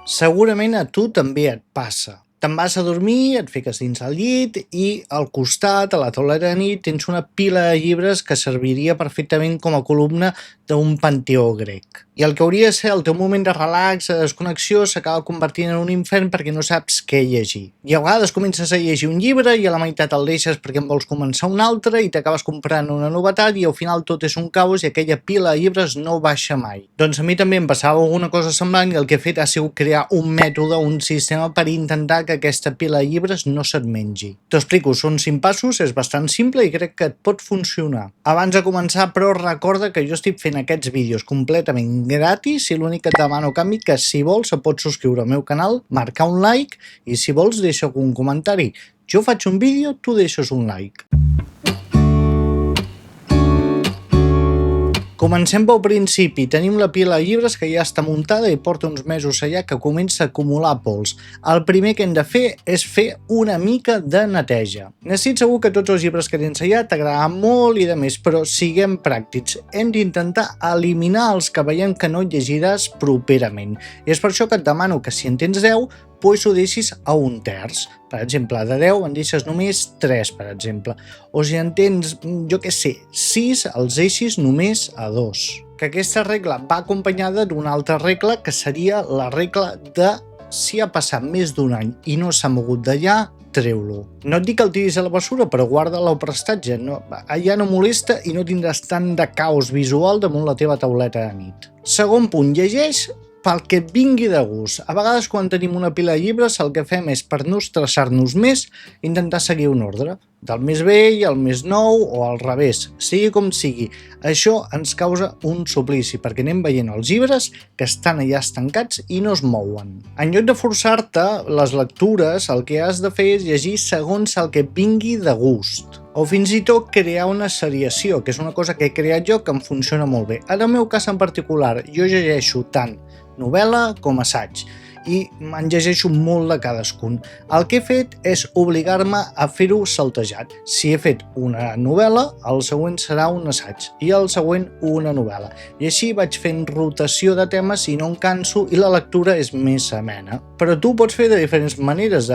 Segurament a tu també et passa. Te'n vas a dormir, et fiques dins el llit i al costat, a la taula de nit, tens una pila de llibres que serviria perfectament com a columna d'un panteó grec. I el que hauria de ser el teu moment de relax, de desconnexió, s'acaba convertint en un infern perquè no saps què llegir. I a vegades comences a llegir un llibre i a la meitat el deixes perquè en vols començar un altre i t'acabes comprant una novetat i al final tot és un caos i aquella pila de llibres no baixa mai. Doncs a mi també em passava alguna cosa semblant i el que he fet ha sigut crear un mètode, un sistema per intentar que aquesta pila de llibres no se't mengi. T'ho explico, són 5 passos, és bastant simple i crec que et pot funcionar. Abans de començar, però, recorda que jo estic fent aquests vídeos completament gratis i l'únic que et demano a canvi que si vols et pots subscriure al meu canal, marcar un like i si vols deixa un comentari. Jo faig un vídeo, tu deixes un like. Comencem pel principi. Tenim la pila de llibres que ja està muntada i porta uns mesos allà que comença a acumular pols. El primer que hem de fer és fer una mica de neteja. N'estic segur que tots els llibres que tens allà t'agradaran molt i de més, però siguem pràctics. Hem d'intentar eliminar els que veiem que no llegiràs properament. I és per això que et demano que si en tens 10, doncs ho deixis a 1/3. Per exemple, de 10 en deixes només 3, per exemple. O si en tens, jo què sé, 6, els deixis només a 2. Que aquesta regla va acompanyada d'una altra regla que seria la regla de si ha passat més d'un any i no s'ha mogut d'allà, treu-lo. No et dic que el tiris a la bessura, però guarda-lo al prestatge. Allà no molesta i no tindràs tant de caos visual damunt la teva tauleta de nit. Segon punt, llegeix pel que et vingui de gust. A vegades quan tenim una pila de llibres el que fem és, per no estressar-nos més, intentar seguir un ordre, del més vell al més nou o al revés, sigui com sigui. Això ens causa un suplici perquè anem veient els llibres que estan allà estancats i no es mouen. En lloc de forçar-te les lectures, el que has de fer és llegir segons el que et vingui de gust. O fins i tot crear una seriació, que és una cosa que he creat jo que em funciona molt bé. En el meu cas en particular, jo llegeixo tant novel·la com assaig i me'n llegeixo molt de cadascun. El que he fet és obligar-me a fer-ho saltejat. Si he fet una novel·la, el següent serà un assaig i el següent una novel·la. I així vaig fent rotació de temes i no em canso i la lectura és més amena. Però tu pots fer de diferents maneres.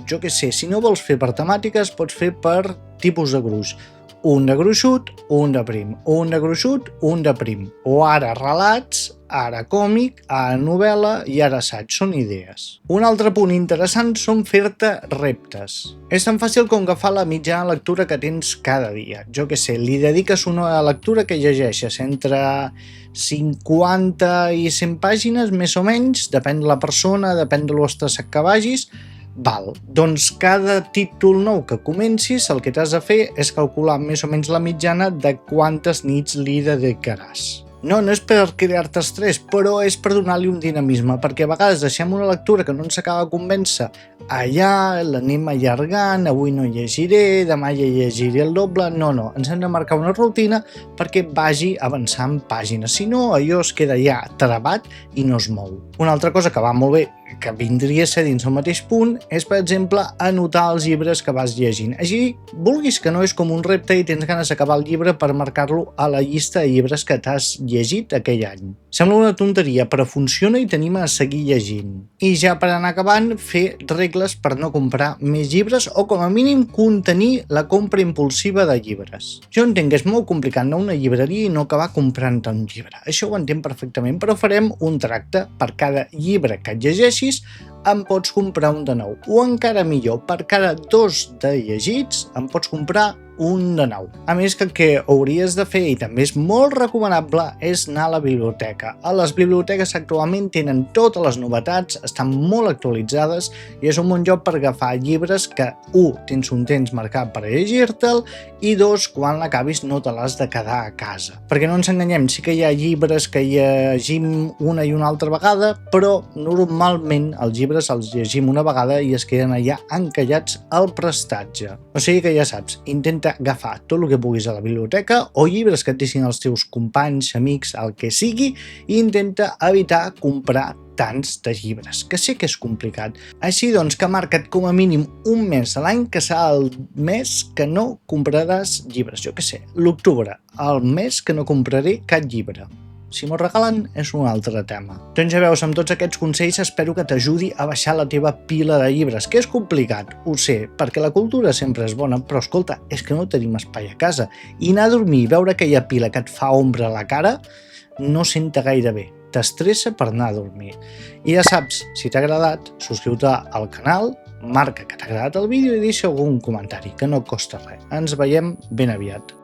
Jo què sé, si no vols fer per temàtiques, pots fer per tipus de gruix. Un de gruixut, un de prim. Un de gruixut, un de prim. O ara relats, ara còmic, ara novel·la i ara assaig. Són idees. Un altre punt interessant són fer-te reptes. És tan fàcil com agafar la mitjana lectura que tens cada dia. Jo què sé, li dediques una lectura que llegeixes entre 50 i 100 pàgines, més o menys, depèn de la persona, depèn de l'estressat que vagis. Val, doncs cada títol nou que comencis el que t'has de fer és calcular més o menys la mitjana de quantes nits li dedicaràs. No és per crear-te estrès, però és per donar-li un dinamisme, perquè a vegades deixem una lectura que no ens acaba de convèncer allà, l'anem allargant, avui no llegiré, demà ja llegiré el doble. No, ens hem de marcar una rutina perquè vagi avançant pàgines, si no allò es queda ja travat i no es mou. Una altra cosa que va molt bé, que vindria a ser dins el mateix punt, és, per exemple, anotar els llibres que vas llegint. Així, vulguis que no és com un repte i tens ganes d'acabar el llibre per marcar-lo a la llista de llibres que t'has llegit aquell any. Sembla una tonteria, però funciona i t'anima a seguir llegint. I ja per anar acabant, fer regles per no comprar més llibres o com a mínim contenir la compra impulsiva de llibres. Jo entenc que és molt complicat anar a una llibreria i no acabar comprant un llibre. Això ho entenc perfectament, però farem un tracte. Per cada llibre que et llegeixis en pots comprar un de nou. O encara millor, per cada 2 de llegits en pots comprar un de nou. A més que el que hauries de fer, i també és molt recomanable, és anar a la biblioteca. A les biblioteques actualment tenen totes les novetats, estan molt actualitzades i és un bon lloc per agafar llibres que, 1, tens un temps marcat per llegir-te'l i 2, quan l'acabis no te l'has de quedar a casa. Perquè no ens enganyem, sí que hi ha llibres que llegim una i una altra vegada, però normalment els llibres els llegim una vegada i es queden allà encallats al prestatge. O sigui que ja saps, intenta agafar tot el que puguis a la biblioteca o llibres que et deixin els teus companys, amics, el que sigui, i intenta evitar comprar tants de llibres, que sé que és complicat. Així doncs que marca't com a mínim un mes a l'any que serà el mes que no compraràs llibres. Jo què sé, l'octubre, el mes que no compraré cap llibre. Si m'ho regalen és un altre tema. Doncs ja veus, amb tots aquests consells espero que t'ajudi a baixar la teva pila de llibres, que és complicat, ho sé, perquè la cultura sempre és bona, però escolta, és que no tenim espai a casa. I anar a dormir i veure aquella pila que et fa ombra a la cara no senta gaire bé. T'estressa per anar a dormir. I ja saps, si t'ha agradat, subscriu-te al canal, marca que t'ha agradat el vídeo i deixa algun comentari, que no costa res. Ens veiem ben aviat.